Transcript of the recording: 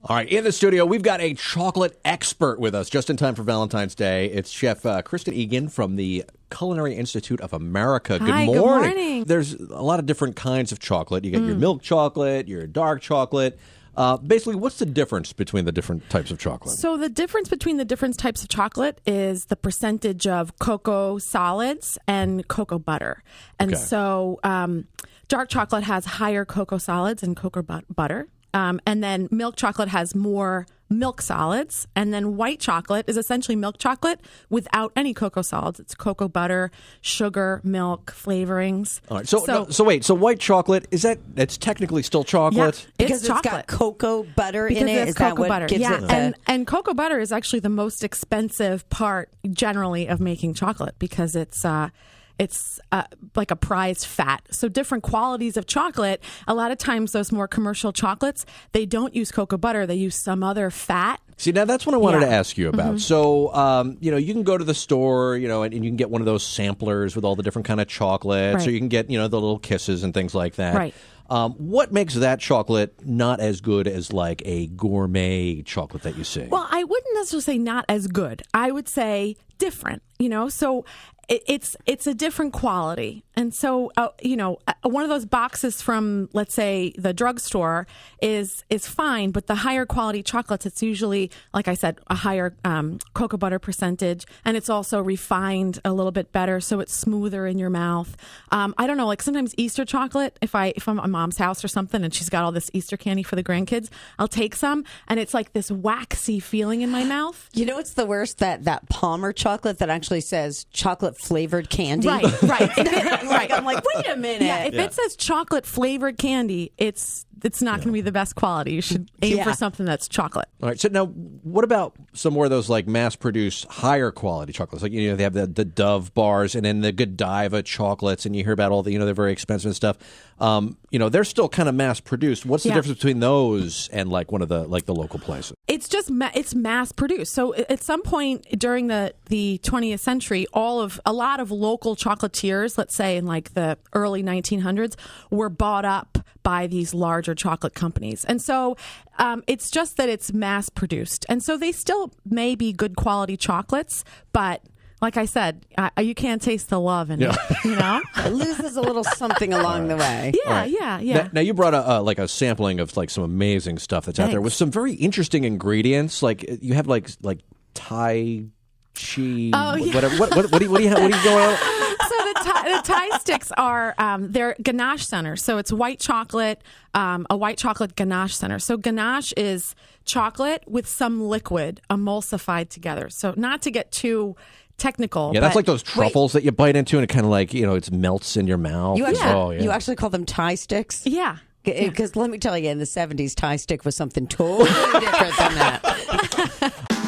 All right, in the studio, we've got a chocolate expert with us just in time for Valentine's Day. It's Chef Kristin Egan from the Culinary Institute of America. Hi, good good morning. There's a lot of different kinds of chocolate. You got your milk chocolate, your dark chocolate. Basically, what's the difference between the different types of chocolate? So the difference between the different types of chocolate is the percentage of cocoa solids and cocoa butter. And so dark chocolate has higher cocoa solids and cocoa butter. And then milk chocolate has more milk solids. And then white chocolate is essentially milk chocolate without any cocoa solids. It's cocoa butter, sugar, milk, flavorings. All right. So wait. So white chocolate, it's technically still chocolate? Yeah, because it's got cocoa butter in it? Is that what gives it the... And cocoa butter is actually the most expensive part generally of making chocolate because it's like a prized fat. So different qualities of chocolate, a lot of times those more commercial chocolates, they don't use cocoa butter. They use some other fat. See, now that's what I wanted to ask you about. So, you can go to the store, and you can get one of those samplers with all the different kind of chocolates, or you can get, the little kisses and things like that. Right. What makes that chocolate not as good as like a gourmet chocolate that you see? Well, I wouldn't necessarily say not as good. I would say different, so it's a different quality. And so, one of those boxes from, let's say, the drugstore is fine, but the higher quality chocolates, it's usually, like I said, a higher cocoa butter percentage, and it's also refined a little bit better, so it's smoother in your mouth. I don't know, like sometimes Easter chocolate, if I'm at my mom's house or something, and she's got all this Easter candy for the grandkids, I'll take some, and it's like this waxy feeling in my mouth. You know what's the worst? That Palmer chocolate that actually says chocolate flavored candy. Right. Right. I'm like, wait a minute. Yeah, if it says chocolate flavored candy, it's not going to be the best quality. You should aim for something that's chocolate. All right. So now, what about some more of those like mass-produced higher quality chocolates? Like they have the Dove bars and then the Godiva chocolates, and you hear about all the they're very expensive and stuff. They're still kind of mass-produced. What's the difference between those and like one of the local places? It's just it's mass-produced. So at some point during the 20th century, a lot of local chocolatiers, let's say in like the early 1900s, were bought up by these larger chocolate companies. And so it's just that it's mass-produced. And so they still may be good quality chocolates, but like I said, you can't taste the love in it, It loses a little something along the way. Yeah. Now you brought a sampling of like some amazing stuff that's out there with some very interesting ingredients. Like you have like Thai cheese, whatever. What do you going on? The Thai sticks are they're ganache centers. So it's white chocolate, a white chocolate ganache center. So ganache is chocolate with some liquid emulsified together. So not to get too technical. Yeah, that's like those truffles that you bite into and it kind of like, it melts in your mouth. You actually call them Thai sticks? Yeah. Because let me tell you, in the 70s, Thai stick was something totally different than that.